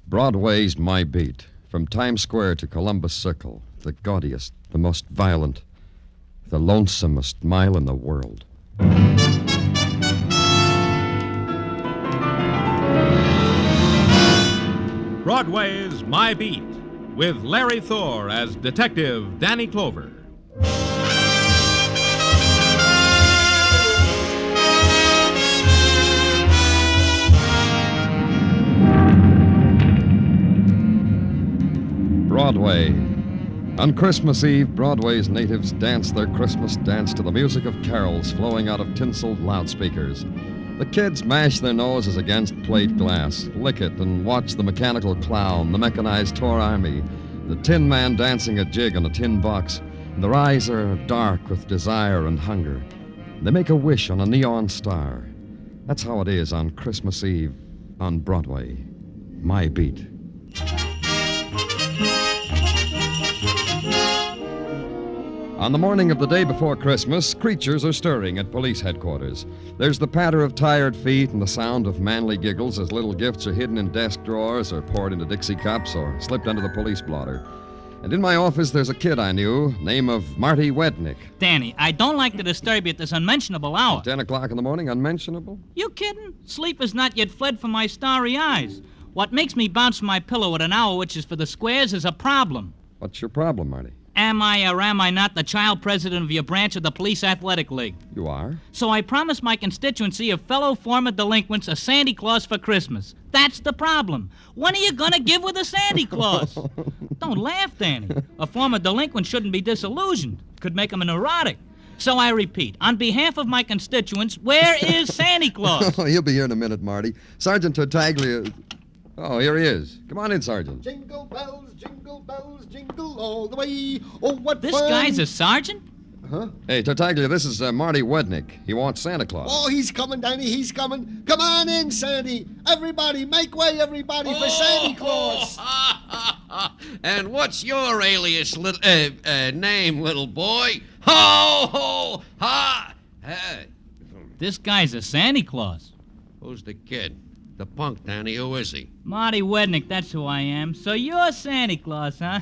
Broadway's My Beat. From Times Square to Columbus Circle. The gaudiest, the most violent, the lonesomest mile in the world. Broadway's My Beat, with Larry Thor as Detective Danny Clover. Broadway. On Christmas Eve, Broadway's natives dance their Christmas dance to the music of carols flowing out of tinseled loudspeakers. The kids mash their noses against plate glass, lick it, and watch the mechanical clown, the mechanized tour army, the tin man dancing a jig on a tin box, and their eyes are dark with desire and hunger. They make a wish on a neon star. That's how it is on Christmas Eve on Broadway. My Beat. On the morning of the day before Christmas, creatures are stirring at police headquarters. There's the patter of tired feet and the sound of manly giggles as little gifts are hidden in desk drawers or poured into Dixie cups or slipped under the police blotter. And in my office, there's a kid I knew, name of Marty Wednick. Danny, I don't like to disturb you at this unmentionable hour. 10 o'clock in the morning, unmentionable? You kidding? Sleep has not yet fled from my starry eyes. What makes me bounce from my pillow at an hour which is for the squares is a problem. What's your problem, Marty? Am I or am I not the child president of your branch of the Police Athletic League? You are? So I promised my constituency of fellow former delinquents a Santa Claus for Christmas. That's the problem. When are you going to give with a Santa Claus? Don't laugh, Danny. A former delinquent shouldn't be disillusioned. Could make him a neurotic. So I repeat, on behalf of my constituents, where is Santa Claus? He'll be here in a minute, Marty. Sergeant Tartaglia... Oh, here he is. Come on in, Sergeant. Jingle bells, jingle all the way. Oh, what This fun. guy's a sergeant? Huh? Hey, Tartaglia, this is Marty Wednick. He wants Santa Claus. Oh, he's coming, Danny, he's coming. Come on in, Sandy. Everybody, make way, everybody, for Santa Claus. And what's your alias, name, little boy? Ho, ho, ha. Hey. This guy's a Santa Claus. Who's the kid? The punk, Danny. Who is he? Marty Wednick, that's who I am. So you're Santa Claus, huh?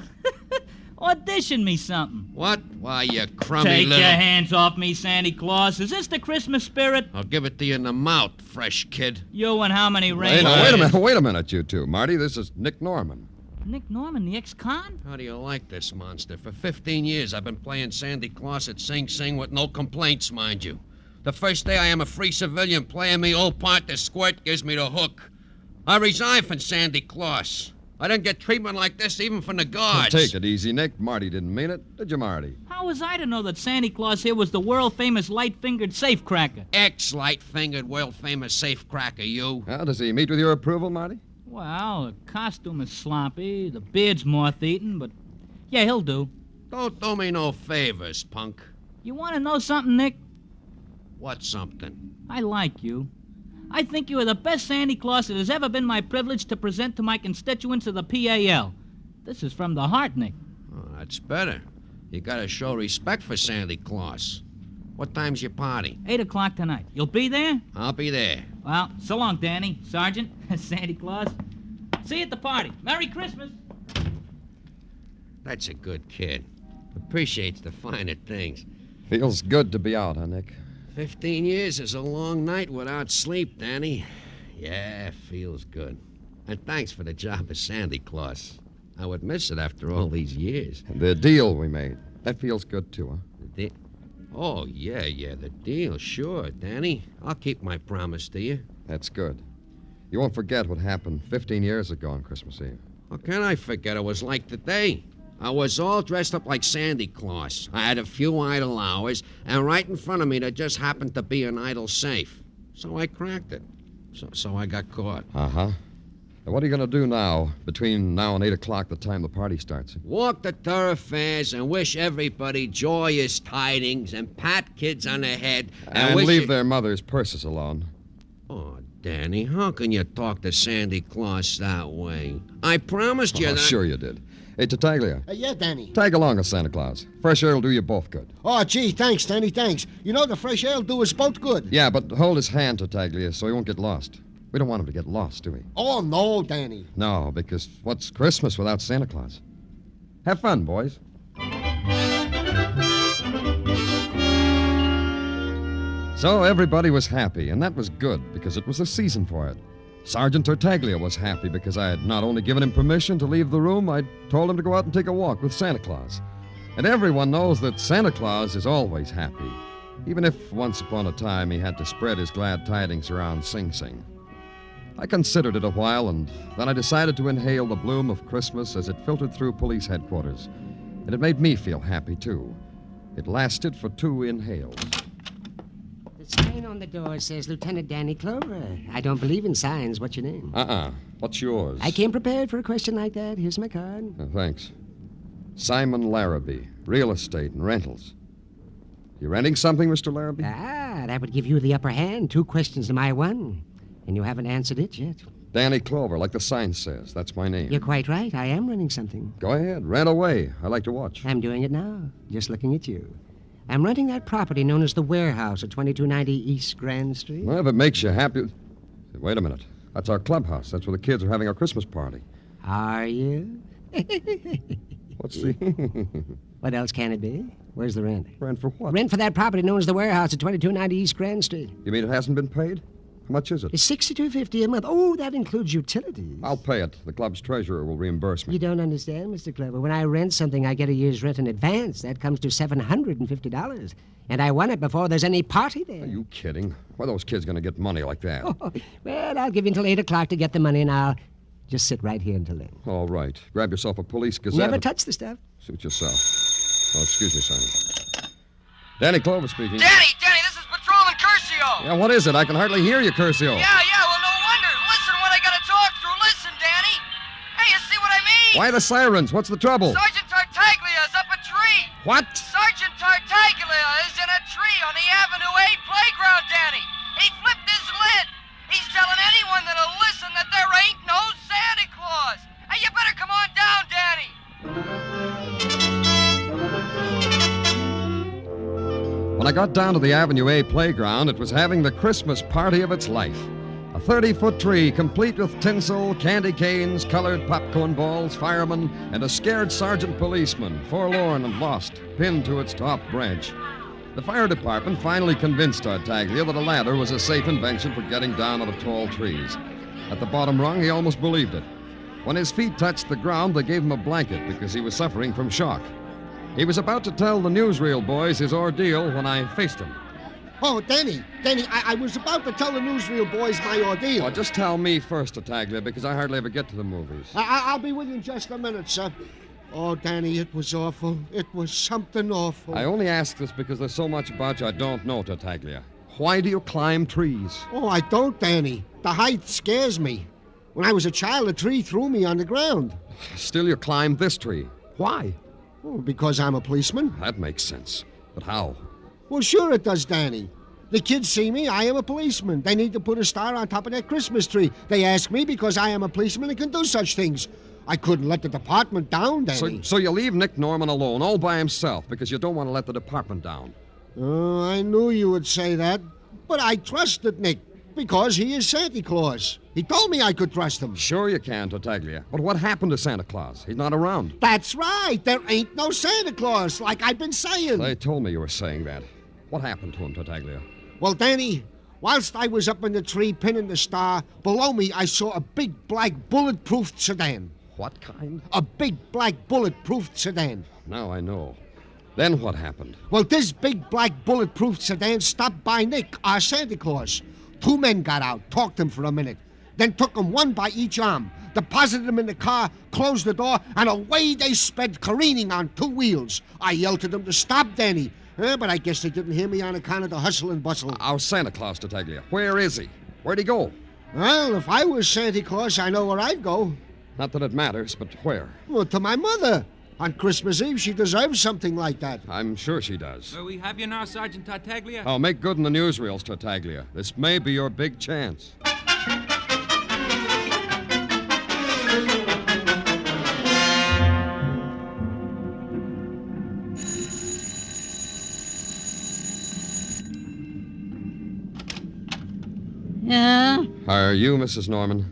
Audition me something. What? Why, you crummy Take little... your hands off me, Santa Claus. Is this the Christmas spirit? I'll give it to you in the mouth, fresh kid. You and how many Hey, reindeer? now, wait a minute, you two. Marty, this is Nick Norman. Nick Norman, the ex-con? How do you like this monster? For 15 years, I've been playing Santa Claus at Sing Sing with no complaints, mind you. The first day I am a free civilian playing me old part, the squirt gives me the hook. I resigned from Santa Claus. I didn't get treatment like this even from the guards. Take it easy, Nick. Marty didn't mean it. Did you, Marty? How was I to know that Santa Claus here was the world-famous light-fingered safecracker? Ex-light-fingered, world-famous safecracker, you. Well, does he meet with your approval, Marty? Well, the costume is sloppy, the beard's moth-eaten, but yeah, he'll do. Don't do me no favors, punk. You want to know something, Nick? What's something? I like you. I think you are the best Santa Claus it has ever been my privilege to present to my constituents of the P.A.L. This is from the heart, Nick. Oh, that's better. You gotta show respect for Santa Claus. What time's your party? 8 o'clock tonight. You'll be there? I'll be there. Well, so long, Danny, Sergeant, Santa Claus. See you at the party. Merry Christmas. That's a good kid. Appreciates the finer things. Feels good to be out, huh, Nick? 15 years is a long night without sleep, Danny. Yeah, feels good. And thanks for the job as Santa Claus. I would miss it after all these years. The deal we made. That feels good, too, huh? Oh, yeah, the deal, sure, Danny. I'll keep my promise to you. That's good. You won't forget what happened 15 years ago on Christmas Eve. How can I forget it was like today? I was all dressed up like Santa Claus. I had a few idle hours, and right in front of me there just happened to be an idle safe. So I cracked it. So I got caught. Uh-huh. Now, what are you going to do now, between now and 8 o'clock, the time the party starts? Walk the thoroughfares and wish everybody joyous tidings and pat kids on the head. And leave their mothers' purses alone. Oh, Danny, how can you talk to Santa Claus that way? I promised you that... Sure you did. Hey, Tartaglia. Yeah, Danny. Tag along with Santa Claus. Fresh air will do you both good. Oh, gee, thanks, Danny, thanks. You know, the fresh air'll do us both good. Yeah, but hold his hand, Tartaglia, so he won't get lost. We don't want him to get lost, do we? Oh, no, Danny. No, because what's Christmas without Santa Claus? Have fun, boys. So everybody was happy, and that was good because it was the season for it. Sergeant Tartaglia was happy because I had not only given him permission to leave the room, I'd told him to go out and take a walk with Santa Claus. And everyone knows that Santa Claus is always happy, even if once upon a time he had to spread his glad tidings around Sing Sing. I considered it a while, and then I decided to inhale the bloom of Christmas as it filtered through police headquarters. And it made me feel happy, too. It lasted for 2 inhales. The sign on the door says Lieutenant Danny Clover. I don't believe in signs. What's your name? What's yours? I came prepared for a question like that. Here's my card. Thanks. Simon Larrabee, real estate and rentals. You renting something, Mr. Larrabee? That would give you the upper hand. 2 questions to my 1. And you haven't answered it yet. Danny Clover, like the sign says. That's my name. You're quite right. I am renting something. Go ahead. Rent away. I like to watch. I'm doing it now, just looking at you. I'm renting that property known as the Warehouse at 2290 East Grand Street. Well, if it makes you happy... Wait a minute. That's our clubhouse. That's where the kids are having our Christmas party. Are you? What's the... What else can it be? Where's the rent? Rent for what? Rent for that property known as the Warehouse at 2290 East Grand Street. You mean it hasn't been paid? How much is it? It's $62.50 a month. Oh, that includes utilities. I'll pay it. The club's treasurer will reimburse me. You don't understand, Mr. Clover. When I rent something, I get a year's rent in advance. That comes to $750. And I want it before there's any party there. Are you kidding? Why are those kids going to get money like that? Oh, well, I'll give you until 8 o'clock to get the money, and I'll just sit right here until then. All right. Grab yourself a police gazette. Never touch the stuff. Suit yourself. Oh, excuse me, Simon. Danny Clover speaking. Danny, this is Patrolman Curcio. Yeah, what is it? I can hardly hear you, Curcio. Yeah, well, no wonder. Listen what I gotta talk through. Listen, Danny. Hey, you see what I mean? Why the sirens? What's the trouble? Sergeant Tartaglia is up a tree. What? Sergeant Tartaglia is in a tree on the Avenue A playground, Danny. He flipped his lid. He's telling anyone that'll listen that there ain't no Santa Claus. Hey, you better come on down, Danny. When I got down to the Avenue A playground, it was having the Christmas party of its life. A 30-foot tree complete with tinsel, candy canes, colored popcorn balls, firemen, and a scared sergeant policeman, forlorn and lost, pinned to its top branch. The fire department finally convinced Tartaglia that a ladder was a safe invention for getting down out of tall trees. At the bottom rung, he almost believed it. When his feet touched the ground, they gave him a blanket because he was suffering from shock. He was about to tell the newsreel boys his ordeal when I faced him. Oh, Danny, I was about to tell the newsreel boys my ordeal. Oh, just tell me first, Tartaglia, because I hardly ever get to the movies. I'll be with you in just a minute, sir. Oh, Danny, it was awful. It was something awful. I only ask this because there's so much about you I don't know, Tartaglia. Why do you climb trees? Oh, I don't, Danny. The height scares me. When I was a child, a tree threw me on the ground. Still, you climbed this tree. Why? Oh, because I'm a policeman. That makes sense. But how? Well, sure it does, Danny. The kids see me, I am a policeman. They need to put a star on top of their Christmas tree. They ask me because I am a policeman and can do such things. I couldn't let the department down, Danny. So you leave Nick Norman alone, all by himself, because you don't want to let the department down. Oh, I knew you would say that. But I trusted Nick because he is Santa Claus. He told me I could trust him. Sure you can, Tartaglia. But what happened to Santa Claus? He's not around. That's right. There ain't no Santa Claus, like I've been saying. They told me you were saying that. What happened to him, Tartaglia? Well, Danny, whilst I was up in the tree pinning the star, below me I saw a big black bulletproof sedan. What kind? A big black bulletproof sedan. Now I know. Then what happened? Well, this big black bulletproof sedan stopped by Nick, our Santa Claus. 2 men got out, talked him for a minute, then took him one by each arm, deposited him in the car, closed the door, and away they sped, careening on 2 wheels. I yelled to them to stop, Danny, but I guess they didn't hear me on account of the hustle and bustle. Our Santa Claus, Tartaglia. Where is he? Where'd he go? Well, if I was Santa Claus, I know where I'd go. Not that it matters, but where? Well, to my mother. On Christmas Eve, she deserves something like that. I'm sure she does. Where we have you now, Sergeant Tartaglia? I'll make good in the newsreels, Tartaglia. This may be your big chance. Yeah? Are you Mrs. Norman?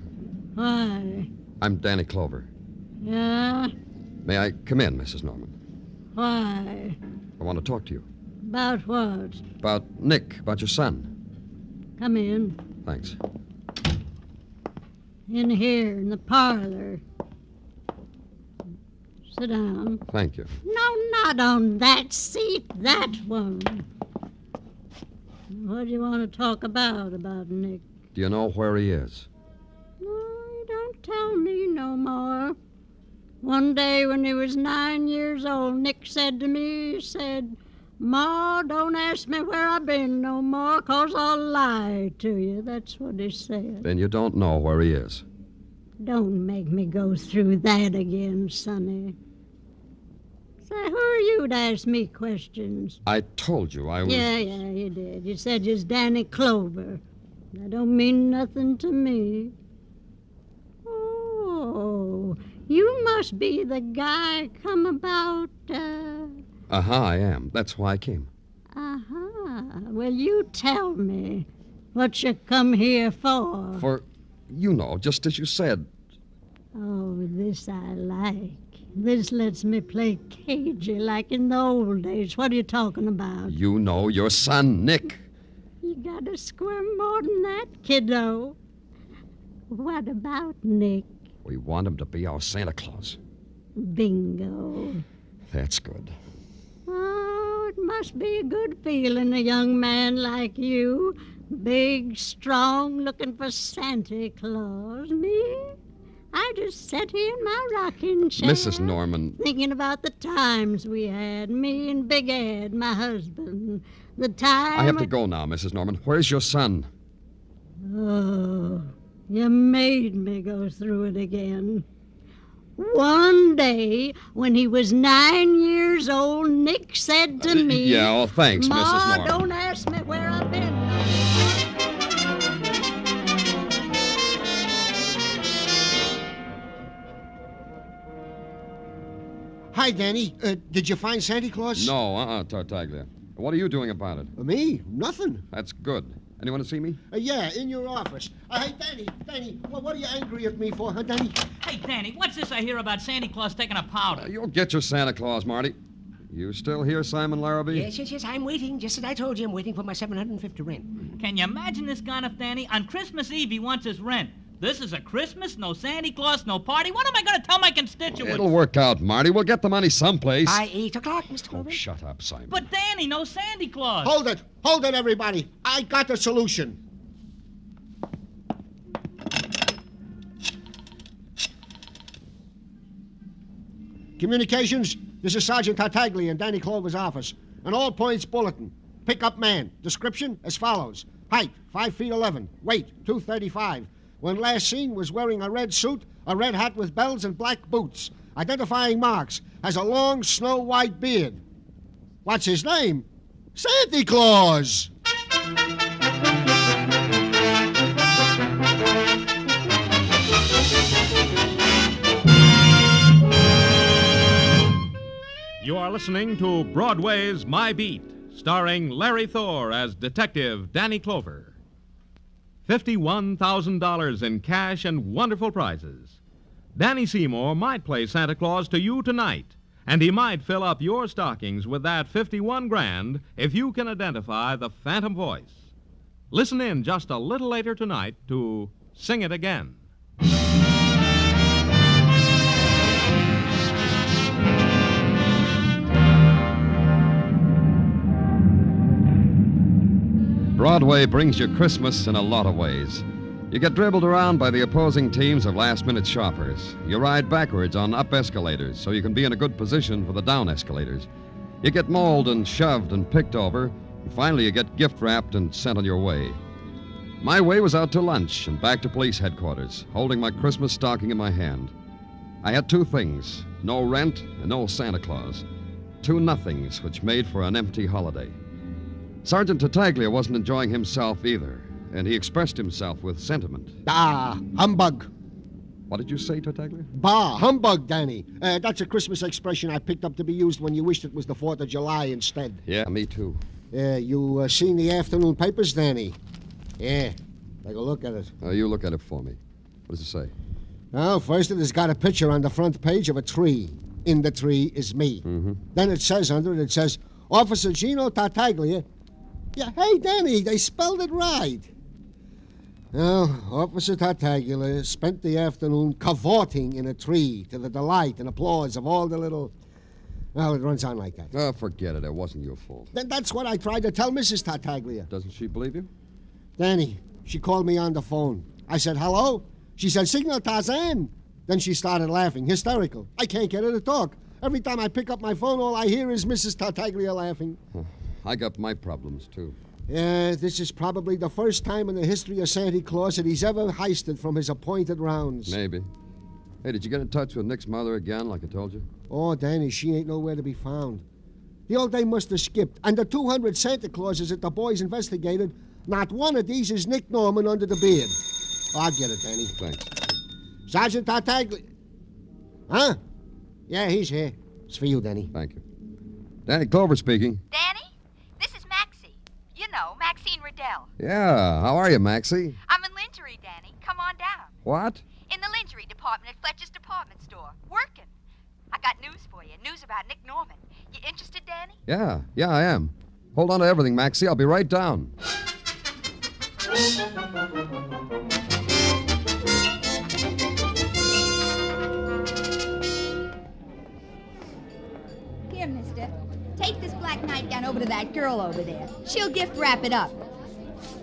Why? I'm Danny Clover. Yeah? May I come in, Mrs. Norman? Why? I want to talk to you. About what? About Nick, about your son. Come in. Thanks. In here, in the parlor. Sit down. Thank you. No, not on that seat, that one. What do you want to talk about Nick? Do you know where he is? No, you don't tell me no more. One day when he was 9 years old, Nick said to me, he said, Ma, don't ask me where I've been no more, 'cause I'll lie to you. That's what he said. Then you don't know where he is. Don't make me go through that again, Sonny. Say, who are you to ask me questions? I told you I was... Yeah, you did. You said you're Danny Clover. That don't mean nothing to me. Oh, you must be the guy come about, I am. That's why I came. Well, you tell me what you come here for. For, you know, just as you said. Oh, this I like. This lets me play cagey like in the old days. What are you talking about? You know your son, Nick. You gotta squirm more than that, kiddo. What about Nick? We want him to be our Santa Claus. Bingo. That's good. Oh, it must be a good feeling, a young man like you. Big, strong, looking for Santa Claus. Me? I just sat here in my rocking chair. Mrs. Norman. Thinking about the times we had, me and Big Ed, my husband. The time... I have to go now, Mrs. Norman. Where's your son? Oh, you made me go through it again. One day, when he was 9 years old, Nick said to me... Yeah, oh, thanks, Ma, Mrs. Norman. don't ask me where I've been. Hi, Danny. Did you find Santa Claus? No, Tartaglia. What are you doing about it? Me? Nothing. That's good. Anyone to see me? Yeah, in your office. Hey, Danny, what are you angry at me for, huh, Danny? Hey, Danny, what's this I hear about Santa Claus taking a powder? You'll get your Santa Claus, Marty. You still here, Simon Larrabee? Yes, I'm waiting. Just as I told you, I'm waiting for my $750 rent. Can you imagine this gonif, Danny? On Christmas Eve, he wants his rent. This is a Christmas, no Santa Claus, no party. What am I going to tell my constituents? It'll work out, Marty. We'll get the money someplace. By 8 o'clock, Mr. Clover. Oh, shut up, Simon. But, Danny, no Santa Claus. Hold it, everybody. I got the solution. Communications, this is Sergeant Tartaglia in Danny Clover's office. An all-points bulletin. Pickup man. Description as follows. Height, 5 feet 11. Weight, 235. When last seen was wearing a red suit, a red hat with bells, and black boots. Identifying marks. Has a long, snow-white beard. What's his name? Santa Claus! You are listening to Broadway's My Beat, starring Larry Thor as Detective Danny Clover. $51,000 in cash and wonderful prizes. Danny Seymour might play Santa Claus to you tonight, and he might fill up your stockings with that 51 grand if you can identify the phantom voice. Listen in just a little later tonight to Sing It Again. Broadway brings you Christmas in a lot of ways. You get dribbled around by the opposing teams of last-minute shoppers. You ride backwards on up escalators so you can be in a good position for the down escalators. You get mauled and shoved and picked over, and finally you get gift-wrapped and sent on your way. My way was out to lunch and back to police headquarters, holding my Christmas stocking in my hand. I had two things, no rent and no Santa Claus. Two nothings which made for an empty holiday. Sergeant Tartaglia wasn't enjoying himself either, and he expressed himself with sentiment. Ah, humbug. What did you say, Tartaglia? Bah, humbug, Danny. That's a Christmas expression I picked up to be used when you wished it was the 4th of July instead. Yeah, me too. You seen the afternoon papers, Danny? Yeah. Take a look at it. You look at it for me. What does it say? Well, first it has got a picture on the front page of a tree. In the tree is me. Mm-hmm. Then it says under it, Officer Gino Tartaglia. Yeah, hey, Danny, they spelled it right. Well, Officer Tartaglia spent the afternoon cavorting in a tree to the delight and applause of all the little... Well, it runs on like that. Oh, forget it. It wasn't your fault. Then that's what I tried to tell Mrs. Tartaglia. Doesn't she believe you? Danny, she called me on the phone. I said, hello? She said, Signor Tarzan. Then she started laughing, hysterical. I can't get her to talk. Every time I pick up my phone, all I hear is Mrs. Tartaglia laughing. I got my problems, too. Yeah, this is probably the first time in the history of Santa Claus that he's ever heisted from his appointed rounds. Maybe. Hey, did you get in touch with Nick's mother again, like I told you? Oh, Danny, she ain't nowhere to be found. The old day must have skipped. And the 200 Santa Clauses that the boys investigated, not one of these is Nick Norman under the beard. Oh, I'll get it, Danny. Thanks. Sergeant Tartaglia. Huh? Yeah, he's here. It's for you, Danny. Thank you. Danny Clover speaking. Danny, this is Maxie. You know, Maxine Riddell. Yeah, how are you, Maxie? I'm in lingerie, Danny. Come on down. What? In the lingerie department at Fletcher's department store. Working. I got news for you. News about Nick Norman. You interested, Danny? Yeah, I am. Hold on to everything, Maxie. I'll be right down. Here, mister. Take this black nightgown over to that girl over there. She'll gift wrap it up.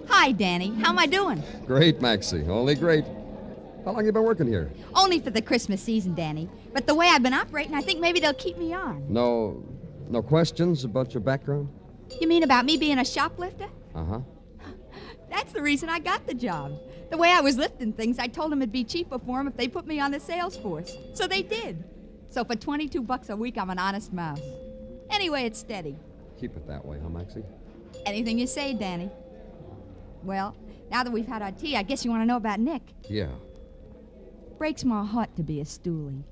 Hi, Danny. How am I doing? Great, Maxie. Only great. How long you been working here? Only for the Christmas season, Danny. But the way I've been operating, I think maybe they'll keep me on. No questions about your background? You mean about me being a shoplifter? Uh-huh. That's the reason I got the job. The way I was lifting things, I told them it'd be cheaper for them if they put me on the sales force. So they did. So for $22 a week, I'm an honest mouse. Anyway, it's steady. Keep it that way, huh, Maxie? Anything you say, Danny. Well, now that we've had our tea, I guess you want to know about Nick. Yeah. Breaks my heart to be a stoolie.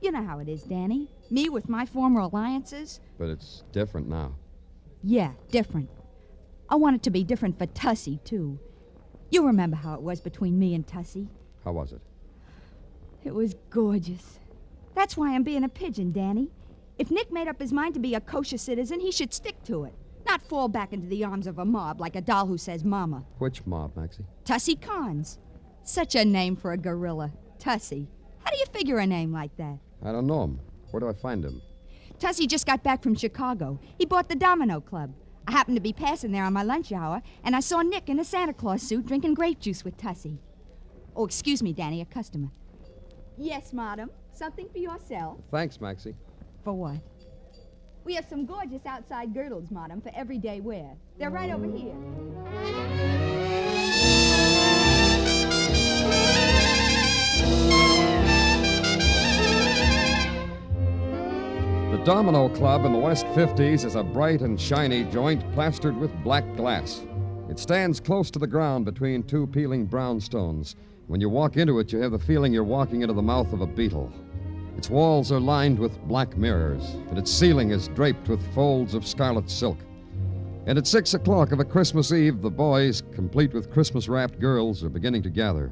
You know how it is, Danny. Me with my former alliances. But it's different now. Yeah, different. I want it to be different for Tussie, too. You remember how it was between me and Tussie. How was it? It was gorgeous. That's why I'm being a pigeon, Danny. If Nick made up his mind to be a kosher citizen, he should stick to it. Not fall back into the arms of a mob like a doll who says mama. Which mob, Maxie? Tussie Cons. Such a name for a gorilla. Tussie. How do you figure a name like that? I don't know him. Where do I find him? Tussie just got back from Chicago. He bought the Domino Club. I happened to be passing there on my lunch hour, and I saw Nick in a Santa Claus suit drinking grape juice with Tussie. Oh, excuse me, Danny, a customer. Yes, madam. Something for yourself. Thanks, Maxie. For what? We have some gorgeous outside girdles, madam, for everyday wear. They're right over here. The Domino Club in the West 50s is a bright and shiny joint plastered with black glass. It stands close to the ground between two peeling brownstones. When you walk into it, you have the feeling you're walking into the mouth of a beetle. Its walls are lined with black mirrors, and its ceiling is draped with folds of scarlet silk. And at 6 o'clock of a Christmas Eve, the boys, complete with Christmas-wrapped girls, are beginning to gather.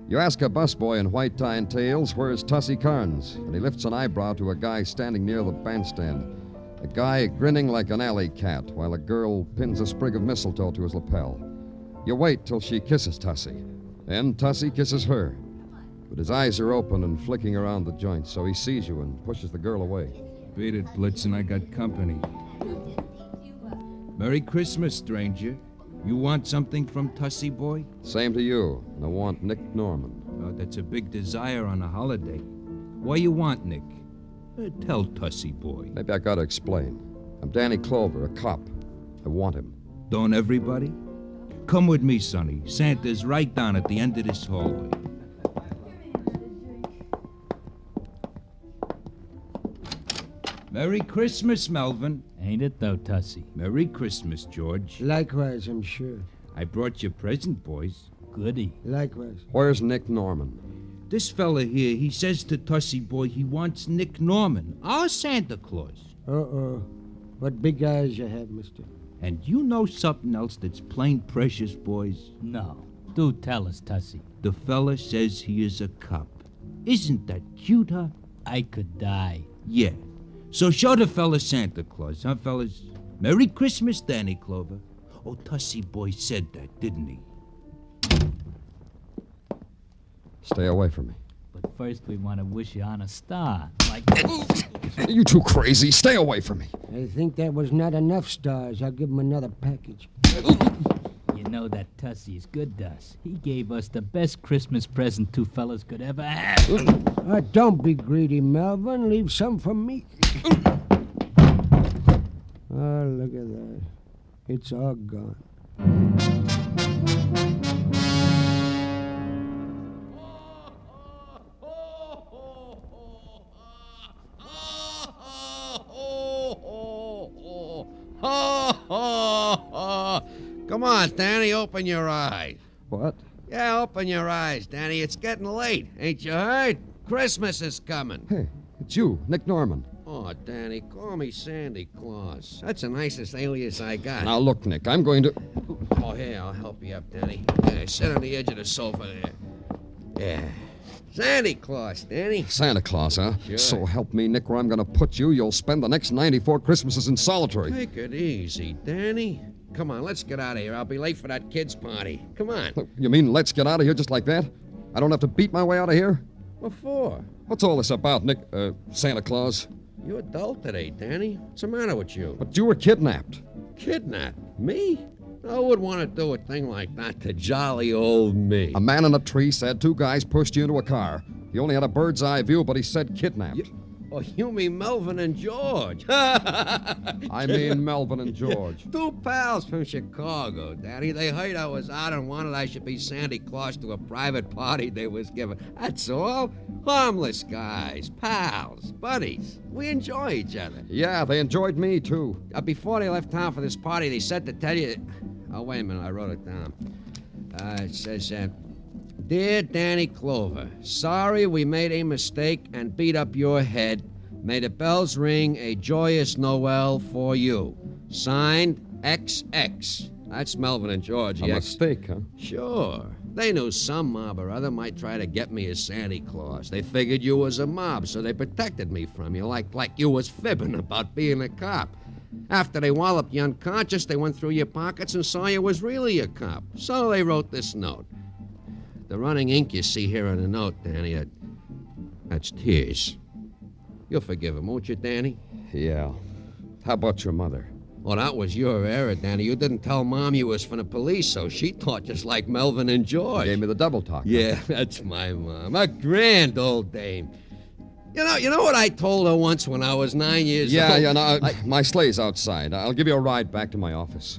You ask a busboy in white tie and tails, where's Tussie Carnes? And he lifts an eyebrow to a guy standing near the bandstand. A guy grinning like an alley cat, while a girl pins a sprig of mistletoe to his lapel. You wait till she kisses Tussie. Then Tussie kisses her. But his eyes are open and flicking around the joint, so he sees you and pushes the girl away. Beat it, Blitzen. I got company. Merry Christmas, stranger. You want something from Tussie, boy? Same to you. And I want Nick Norman. Oh, that's a big desire on a holiday. Why you want Nick? Tell Tussie, boy. Maybe I gotta explain. I'm Danny Clover, a cop. I want him. Don't everybody? Come with me, Sonny. Santa's right down at the end of this hallway. Merry Christmas, Melvin. Ain't it, though, Tussie? Merry Christmas, George. Likewise, I'm sure. I brought you a present, boys. Goody. Likewise. Where's Nick Norman? This fella here, he says to Tussie boy he wants Nick Norman, our Santa Claus. Uh-oh. What big eyes you have, mister. And you know something else that's plain precious, boys? No. Do tell us, Tussie. The fella says he is a cop. Isn't that cute, huh? I could die. Yeah. So show the fella Santa Claus, huh, fellas? Merry Christmas, Danny Clover. Oh, Tussie boy said that, didn't he? Stay away from me. But first we want to wish you on a star. Like... Are you too crazy? Stay away from me. I think that was not enough stars. I'll give him another package. You know that Tussie is good to us. He gave us the best Christmas present two fellas could ever have. Don't be greedy, Melvin. Leave some for me. Oh, look at that. It's all gone. Come on, Danny, open your eyes. What? Yeah, open your eyes, Danny. It's getting late. Ain't you heard? Christmas is coming. Hey, it's you, Nick Norman. Oh, Danny, call me Sandy Claus. That's the nicest alias I got. Now, look, Nick, I'm going to... Oh, here, I'll help you up, Danny. Yeah, sit on the edge of the sofa there. Yeah. Sandy Claus, Danny. Santa Claus, huh? Sure. So help me, Nick, where I'm going to put you, you'll spend the next 94 Christmases in solitary. Take it easy, Danny. Come on, let's get out of here. I'll be late for that kid's party. Come on. You mean let's get out of here just like that? I don't have to beat my way out of here? What for? What's all this about, Nick, Santa Claus? You're dull today, Danny. What's the matter with you? But you were kidnapped. Kidnapped? Me? I would want to do a thing like that to jolly old me. A man in a tree said two guys pushed you into a car. He only had a bird's eye view, but he said kidnapped. Oh, you mean Melvin and George? I mean Melvin and George. Two pals from Chicago, Daddy. They heard I was out and wanted I should be Santa Claus to a private party they was giving. That's all. Harmless guys, pals, buddies. We enjoy each other. Yeah, they enjoyed me, too. Before they left town for this party, they said to tell you... Oh, wait a minute. I wrote it down. It says... Dear Danny Clover, sorry we made a mistake and beat up your head. May the bells ring a joyous Noel for you. Signed, XX. That's Melvin and George. A mistake, huh? Sure. They knew some mob or other might try to get me as Santa Claus. They figured you was a mob, so they protected me from you, like you was fibbing about being a cop. After they walloped you unconscious, they went through your pockets and saw you was really a cop. So they wrote this note. The running ink you see here on the note, Danny, that's tears. You'll forgive him, won't you, Danny? Yeah. How about your mother? Well, that was your error, Danny. You didn't tell Mom you was from the police, so she thought just like Melvin and George. Gave me the double talk. Yeah, that's my mom. A grand old dame. You know what I told her once when I was 9 years old? Yeah, no, my sleigh's outside. I'll give you a ride back to my office.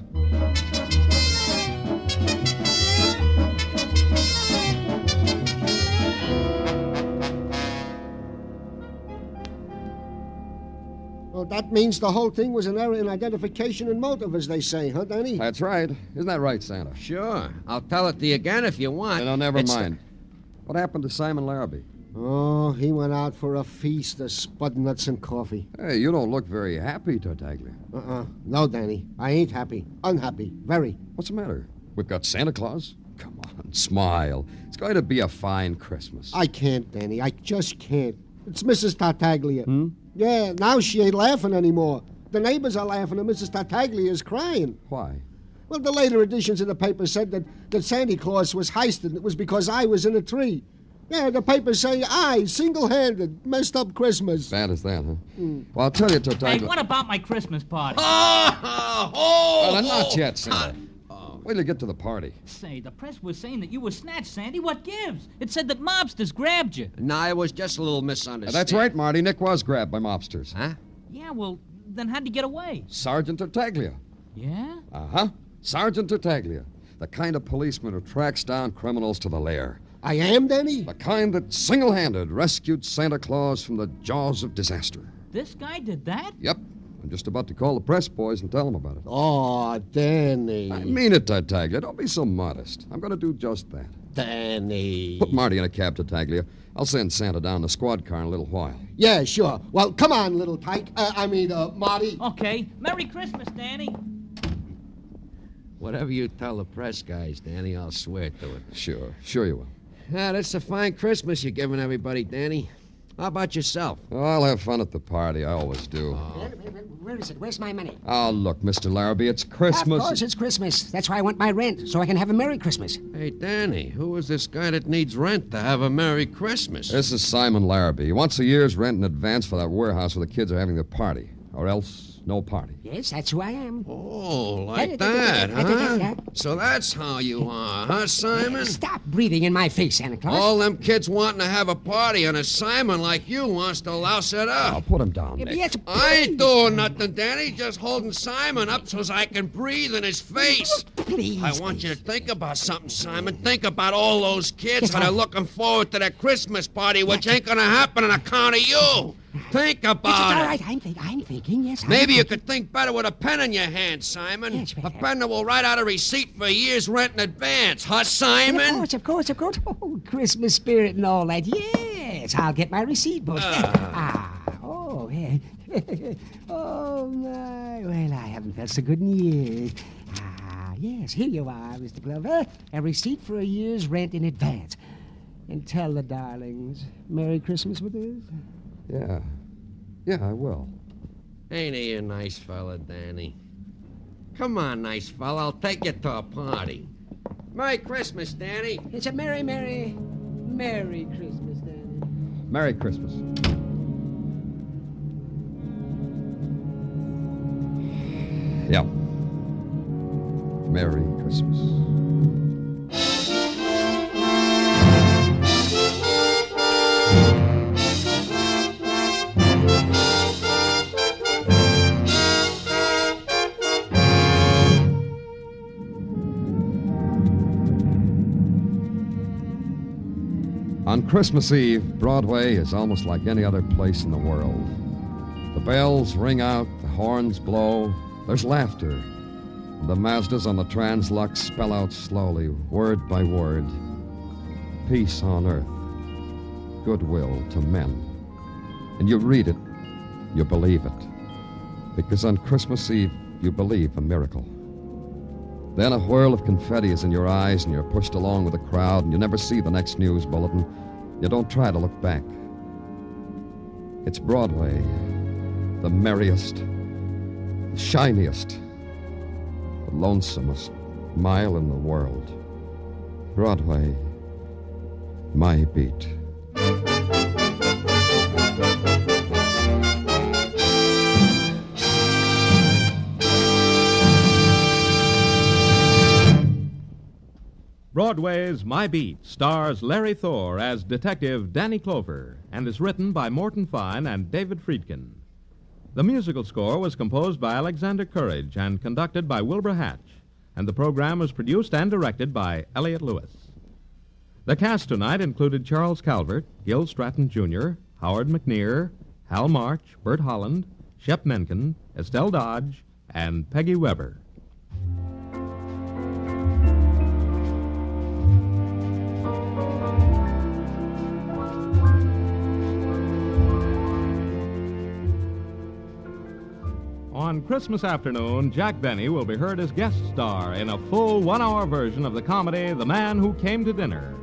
Well, that means the whole thing was an error in identification and motive, as they say, huh, Danny? That's right. Isn't that right, Santa? Sure. I'll tell it to you again if you want. No, never mind. What happened to Simon Larrabee? Oh, he went out for a feast of spud nuts and coffee. Hey, you don't look very happy, Tartaglia. No, Danny. I ain't happy. Unhappy. Very. What's the matter? We've got Santa Claus? Come on, smile. It's going to be a fine Christmas. I can't, Danny. I just can't. It's Mrs. Tartaglia. Yeah, now she ain't laughing anymore. The neighbors are laughing and Mrs. Tartaglia is crying. Why? Well, the later editions of the paper said that Santa Claus was heisted. It was because I was in a tree. Yeah, the papers say I, single-handed, messed up Christmas. Bad as that, huh? Well, I'll tell you, Tartaglia... Hey, what about my Christmas party? Not yet, Santa. Wait till you get to the party. Say, the press was saying that you were snatched, Sandy. What gives? It said that mobsters grabbed you. Nah, it was just a little misunderstanding. That's right, Marty. Nick was grabbed by mobsters. Huh? Yeah, well, then how'd you get away? Sergeant Tartaglia. Yeah? Uh-huh. Sergeant Tartaglia. The kind of policeman who tracks down criminals to the lair. I am, Danny? The kind that single-handed rescued Santa Claus from the jaws of disaster. This guy did that? Yep. I'm just about to call the press boys and tell them about it. Oh, Danny. I mean it, Tartaglia. Don't be so modest. I'm going to do just that. Danny. Put Marty in a cab, Tartaglia. I'll send Santa down the squad car in a little while. Yeah, sure. Well, come on, little tyke. Marty. Okay. Merry Christmas, Danny. Whatever you tell the press guys, Danny, I'll swear to it. Sure you will. Yeah, that's a fine Christmas you're giving everybody, Danny. How about yourself? Oh, I'll have fun at the party. I always do. Where is it? Where's my money? Oh, look, Mr. Larrabee, it's Christmas. Of course it's Christmas. That's why I want my rent, so I can have a Merry Christmas. Hey, Danny, who is this guy that needs rent to have a Merry Christmas? This is Simon Larrabee. He wants a year's rent in advance for that warehouse where the kids are having their party. Or else, no party. Yes, that's who I am. Oh, like that, huh? So that's how you are, huh, Simon? Stop breathing in my face, Santa Claus. All them kids wanting to have a party, and a Simon like you wants to louse it up. I'll put him down, Nick. Yes, I ain't doing nothing, Danny. Just holding Simon up so I can breathe in his face. Please. I want you to think about something, Simon. Think about all those kids that are looking forward to their Christmas party, which ain't gonna happen on account of you. Think about It's all it. right. I'm thinking, yes. Maybe you could think better with a pen in your hand, Simon. Yes, A pen that will write out a receipt for a year's rent in advance, huh, Simon? Of course. Oh, Christmas spirit and all that. Yes, I'll get my receipt book. Oh, yeah. Oh, my. Well, I haven't felt so good in years. Yes, here you are, Mr. Clover. A receipt for a year's rent in advance. And tell the darlings, Merry Christmas with us. Yeah, I will. Ain't he a nice fella, Danny? Come on, nice fella. I'll take you to a party. Merry Christmas, Danny. It's a Merry Christmas, Danny. Merry Christmas. Yeah. Merry Christmas. On Christmas Eve, Broadway is almost like any other place in the world. The bells ring out, the horns blow, there's laughter. The Mazdas on the Translux spell out slowly, word by word, peace on earth, goodwill to men. And you read it, you believe it. Because on Christmas Eve, you believe a miracle. Then a whirl of confetti is in your eyes, and you're pushed along with the crowd, and you never see the next news bulletin. You don't try to look back. It's Broadway, the merriest, the shiniest, the lonesomest mile in the world. Broadway, my beat. Broadway's My Beat stars Larry Thor as Detective Danny Clover and is written by Morton Fine and David Friedkin. The musical score was composed by Alexander Courage and conducted by Wilbur Hatch, and the program was produced and directed by Elliott Lewis. The cast tonight included Charles Calvert, Gil Stratton Jr., Howard McNear, Hal March, Bert Holland, Shep Menken, Estelle Dodge, and Peggy Weber. On Christmas afternoon, Jack Benny will be heard as guest star in a full one-hour version of the comedy The Man Who Came to Dinner.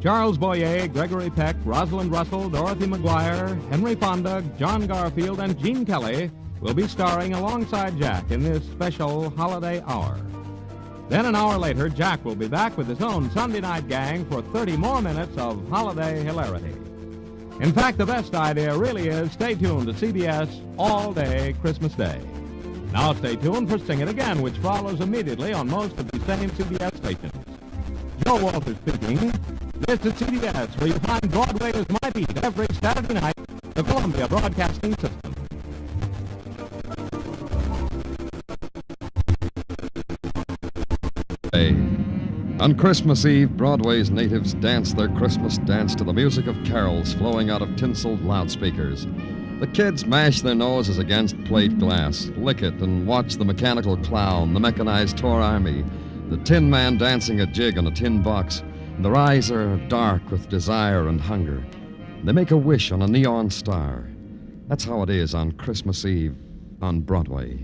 Charles Boyer, Gregory Peck, Rosalind Russell, Dorothy McGuire, Henry Fonda, John Garfield, and Gene Kelly will be starring alongside Jack in this special holiday hour. Then an hour later, Jack will be back with his own Sunday night gang for 30 more minutes of holiday hilarity. In fact, the best idea really is stay tuned to CBS all day Christmas Day. Now stay tuned for Sing It Again, which follows immediately on most of the same CBS stations. Joe Walters speaking. This is CBS, where you find Broadway Is My Beat every Saturday night, the Columbia Broadcasting System. On Christmas Eve, Broadway's natives dance their Christmas dance to the music of carols flowing out of tinseled loudspeakers. The kids mash their noses against plate glass, lick it, and watch the mechanical clown, the mechanized tour army, the tin man dancing a jig on a tin box. And their eyes are dark with desire and hunger. They make a wish on a neon star. That's how it is on Christmas Eve on Broadway.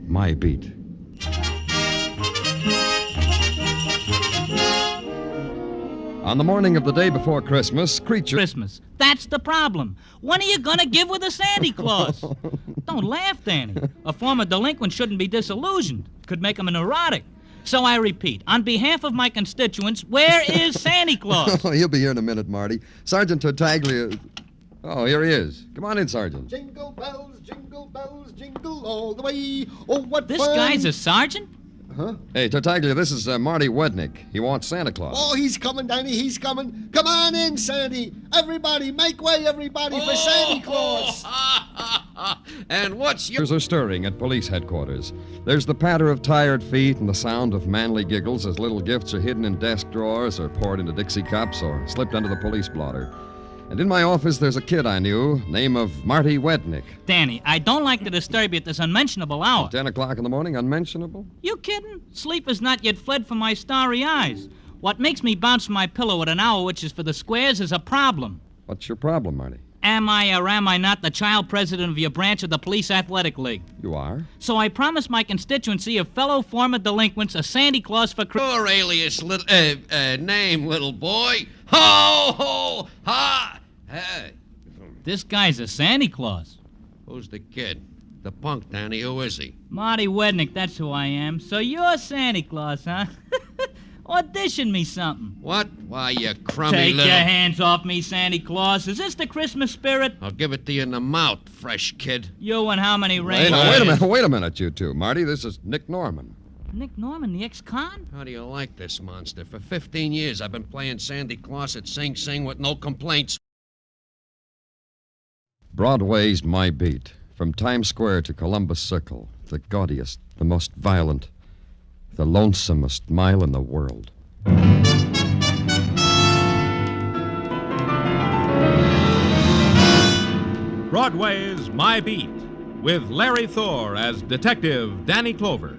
My beat. On the morning of the day before Christmas, Christmas. That's the problem. When are you going to give with a Santa Claus? Don't laugh, Danny. A former delinquent shouldn't be disillusioned. Could make him a neurotic. So I repeat, on behalf of my constituents, where is Santa Claus? Oh, he'll be here in a minute, Marty. Sergeant Tartaglia... Oh, here he is. Come on in, Sergeant. Jingle bells, jingle all the way. Oh, what This fun. guy's a sergeant? Huh? Hey, Tartaglia, this is Marty Wednick. He wants Santa Claus. Oh, he's coming, Danny, he's coming. Come on in, Sandy. Everybody, make way, everybody, for Santa Claus. And what's your... Ears are stirring at police headquarters. There's the patter of tired feet and the sound of manly giggles as little gifts are hidden in desk drawers or poured into Dixie cups or slipped under the police blotter. And in my office, there's a kid I knew, name of Marty Wednick. Danny, I don't like to disturb you at this unmentionable hour. 10 o'clock in the morning, unmentionable? You kidding? Sleep has not yet fled from my starry eyes. What makes me bounce my pillow at an hour which is for the squares is a problem. What's your problem, Marty? Am I or am I not the child president of your branch of the Police Athletic League? You are? So I promised my constituency of fellow former delinquents a Santa Claus for Christmas. Your alias, name, little boy? Ho, ho, ha! Hey. This guy's a Santa Claus. Who's the kid? The punk, Danny. Who is he? Marty Wednick, that's who I am. So you're Santa Claus, huh? Audition me something. What? Why, you crummy Take little... your hands off me, Santa Claus. Is this the Christmas spirit? I'll give it to you in the mouth, fresh kid. You and how many Hey, reindeers? now, wait a minute, you two. Marty, this is Nick Norman. Nick Norman, the ex-con? How do you like this monster? For 15 years, I've been playing Santa Claus at Sing Sing with no complaints. Broadway's My Beat. From Times Square to Columbus Circle. The gaudiest, the most violent, the lonesomest mile in the world. Broadway's My Beat, with Larry Thor as Detective Danny Clover.